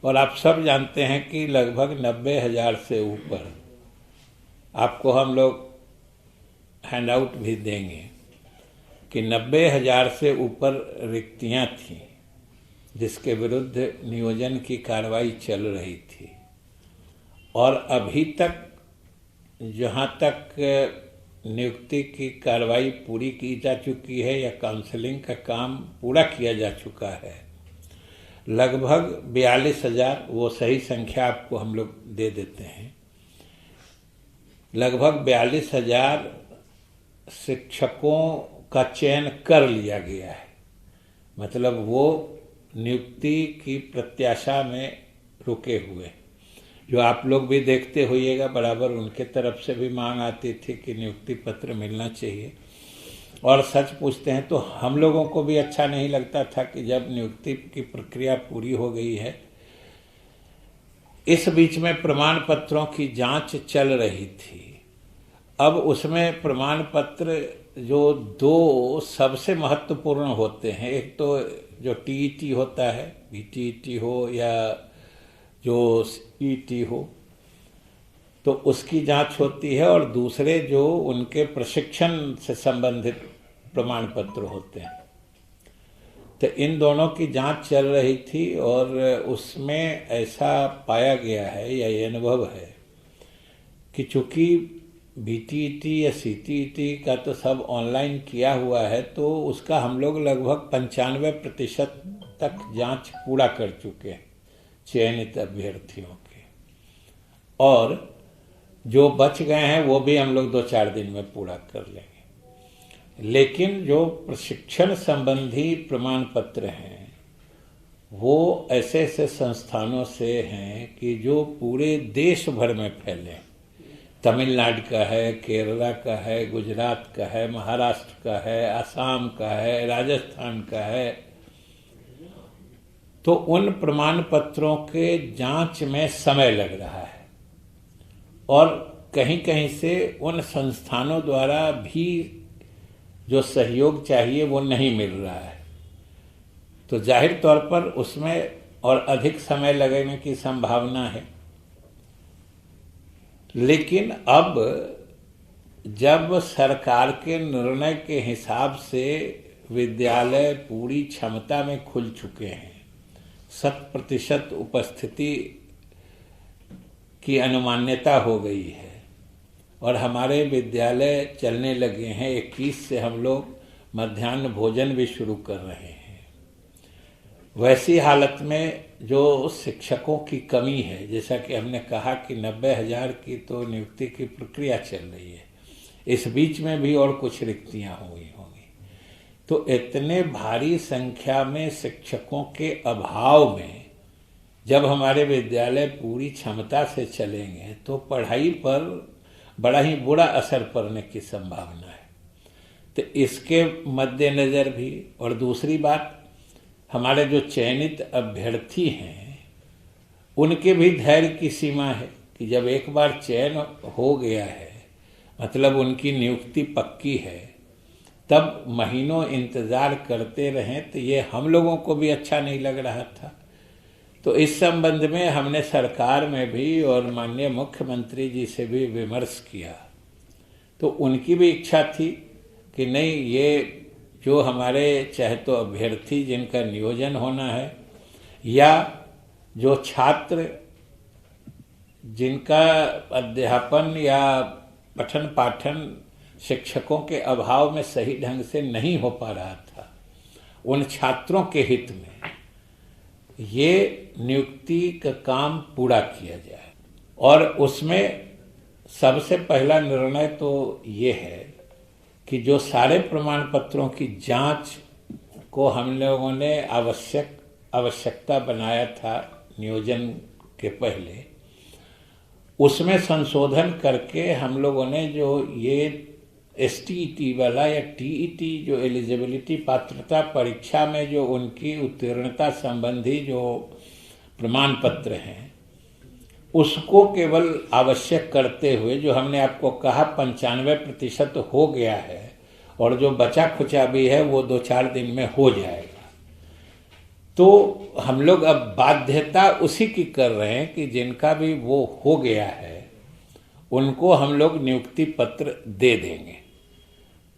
और आप सब जानते हैं कि लगभग 90,000 से ऊपर आपको हम लोग हैंडआउट भी देंगे कि 90,000 से ऊपर रिक्तियां थीं जिसके विरुद्ध नियोजन की कार्रवाई चल रही थी। और अभी तक जहाँ तक नियुक्ति की कार्रवाई पूरी की जा चुकी है या काउंसलिंग का काम पूरा किया जा चुका है, लगभग 42,000, वो सही संख्या आपको हम लोग दे देते हैं, लगभग 42,000 शिक्षकों का चयन कर लिया गया है। मतलब वो नियुक्ति की प्रत्याशा में रुके हुए, जो आप लोग भी देखते होइएगा बराबर, उनके तरफ से भी मांग आती थी कि नियुक्ति पत्र मिलना चाहिए। और सच पूछते हैं तो हम लोगों को भी अच्छा नहीं लगता था कि जब नियुक्ति की प्रक्रिया पूरी हो गई है, इस बीच में प्रमाण पत्रों की जांच चल रही थी। अब उसमें प्रमाण पत्र जो दो सबसे महत्वपूर्ण होते हैं, एक तो जो टीईटी होता है, बीटीईटी हो या जो सीईटी हो, तो उसकी जांच होती है, और दूसरे जो उनके प्रशिक्षण से संबंधित प्रमाण पत्र होते हैं। तो इन दोनों की जांच चल रही थी और उसमें ऐसा पाया गया है या ये अनुभव है कि चूंकि बीटीईटी या सीटीईटी का तो सब ऑनलाइन किया हुआ है, तो उसका हम लोग लगभग 95% तक जांच पूरा कर चुके हैं चयनित अभ्यर्थियों के, और जो बच गए हैं वो भी हम लोग 2-4 दिन में पूरा कर लेंगे। लेकिन जो प्रशिक्षण संबंधी प्रमाण पत्र हैं वो ऐसे ऐसे संस्थानों से हैं कि जो पूरे देश भर में फैले। तमिलनाडु का है, केरला का है, गुजरात का है, महाराष्ट्र का है, असम का है, राजस्थान का है। तो उन प्रमाण पत्रों के जांच में समय लग रहा है और कहीं कहीं से उन संस्थानों द्वारा भी जो सहयोग चाहिए वो नहीं मिल रहा है। तो जाहिर तौर पर उसमें और अधिक समय लगने की संभावना है। लेकिन अब जब सरकार के निर्णय के हिसाब से विद्यालय पूरी क्षमता में खुल चुके हैं, 100% उपस्थिति की अनुमान्यता हो गई है और हमारे विद्यालय चलने लगे हैं, 21 से हम लोग मध्याह्न भोजन भी शुरू कर रहे हैं, वैसी हालत में जो शिक्षकों की कमी है, जैसा कि हमने कहा कि 90,000 की तो नियुक्ति की प्रक्रिया चल रही है, इस बीच में भी और कुछ रिक्तियां हुई होंगी। तो इतने भारी संख्या में शिक्षकों के अभाव में जब हमारे विद्यालय पूरी क्षमता से चलेंगे तो पढ़ाई पर बड़ा ही बुरा असर पड़ने की संभावना है। तो इसके मद्देनजर भी, और दूसरी बात, हमारे जो चयनित अभ्यर्थी हैं उनके भी धैर्य की सीमा है कि जब एक बार चयन हो गया है, मतलब उनकी नियुक्ति पक्की है, तब महीनों इंतजार करते रहें, तो ये हम लोगों को भी अच्छा नहीं लग रहा था। तो इस संबंध में हमने सरकार में भी और माननीय मुख्यमंत्री जी से भी विमर्श किया। तो उनकी भी इच्छा थी कि नहीं, ये जो हमारे चाहे तो अभ्यर्थी जिनका नियोजन होना है या जो छात्र जिनका अध्यापन या पठन पाठन शिक्षकों के अभाव में सही ढंग से नहीं हो पा रहा था, उन छात्रों के हित में ये नियुक्ति का काम पूरा किया जाए। और उसमें सबसे पहला निर्णय तो ये है कि जो सारे प्रमाण पत्रों की जांच को हम लोगों ने आवश्यकता बनाया था नियोजन के पहले, उसमें संशोधन करके हम लोगों ने जो ये एसटीईटी वाला या टीईटी जो एलिजिबिलिटी पात्रता परीक्षा में जो उनकी उत्तीर्णता संबंधी जो प्रमाण पत्र हैं उसको केवल आवश्यक करते हुए, जो हमने आपको कहा 95% हो गया है और जो बचा खुचा भी है वो 2-4 दिन में हो जाएगा। तो हम लोग अब बाध्यता उसी की कर रहे हैं कि जिनका भी वो हो गया है उनको हम लोग नियुक्ति पत्र दे देंगे।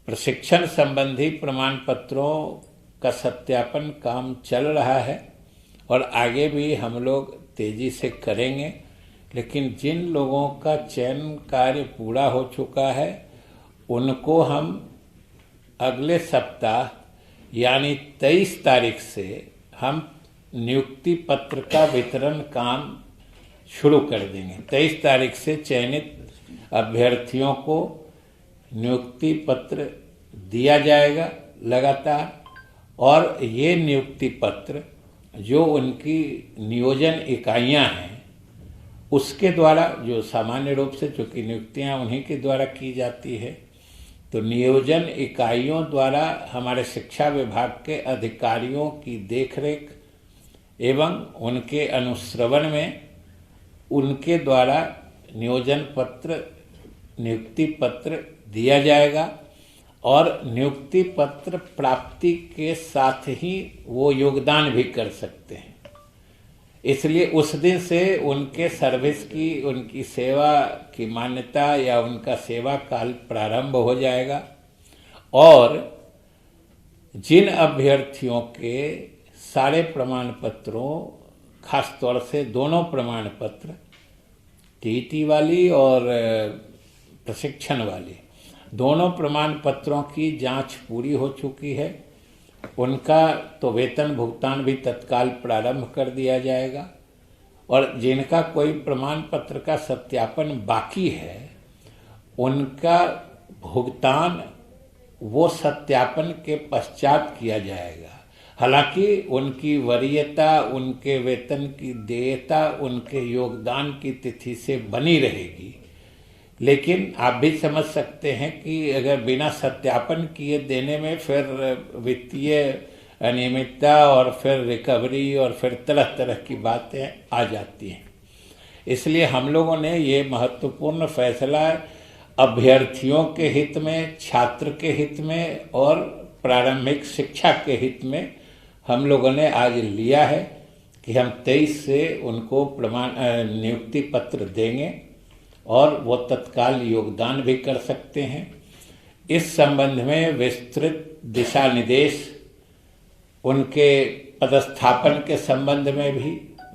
प्रशिक्षण संबंधी प्रमाण पत्रों का सत्यापन काम चल रहा है और आगे भी हम लोग तेजी से करेंगे, लेकिन जिन लोगों का चयन कार्य पूरा हो चुका है उनको हम अगले सप्ताह यानी 23 तारीख से हम नियुक्ति पत्र का वितरण काम शुरू कर देंगे। 23 तारीख से चयनित अभ्यर्थियों को नियुक्ति पत्र दिया जाएगा लगातार, और ये नियुक्ति पत्र जो उनकी नियोजन इकाइयां हैं उसके द्वारा, जो सामान्य रूप से चूँकि नियुक्तियां उन्हीं के द्वारा की जाती है, तो नियोजन इकाइयों द्वारा हमारे शिक्षा विभाग के अधिकारियों की देखरेख एवं उनके अनुश्रवण में उनके द्वारा नियोजन पत्र, नियुक्ति पत्र दिया जाएगा और नियुक्ति पत्र प्राप्ति के साथ ही वो योगदान भी कर सकते हैं। इसलिए उस दिन से उनके सर्विस की, उनकी सेवा की मान्यता या उनका सेवा काल प्रारंभ हो जाएगा। और जिन अभ्यर्थियों के सारे प्रमाण पत्रों, खास तौर से दोनों प्रमाण पत्र, टीईटी वाली और प्रशिक्षण वाली, दोनों प्रमाण पत्रों की जांच पूरी हो चुकी है, उनका तो वेतन भुगतान भी तत्काल प्रारंभ कर दिया जाएगा। और जिनका कोई प्रमाण पत्र का सत्यापन बाकी है उनका भुगतान वो सत्यापन के पश्चात किया जाएगा। हालांकि उनकी वरीयता, उनके वेतन की देयता उनके योगदान की तिथि से बनी रहेगी, लेकिन आप भी समझ सकते हैं कि अगर बिना सत्यापन किए देने में फिर वित्तीय अनियमितता और फिर रिकवरी और फिर तरह तरह की बातें आ जाती हैं। इसलिए हम लोगों ने ये महत्वपूर्ण फैसला अभ्यर्थियों के हित में, छात्र के हित में और प्रारंभिक शिक्षा के हित में हम लोगों ने आज लिया है कि हम 23 से उनको नियुक्ति पत्र देंगे और वो तत्काल योगदान भी कर सकते हैं। इस संबंध में विस्तृत दिशा निर्देश उनके पदस्थापन के संबंध में भी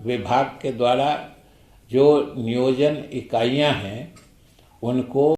विभाग के द्वारा जो नियोजन इकाइयां हैं उनको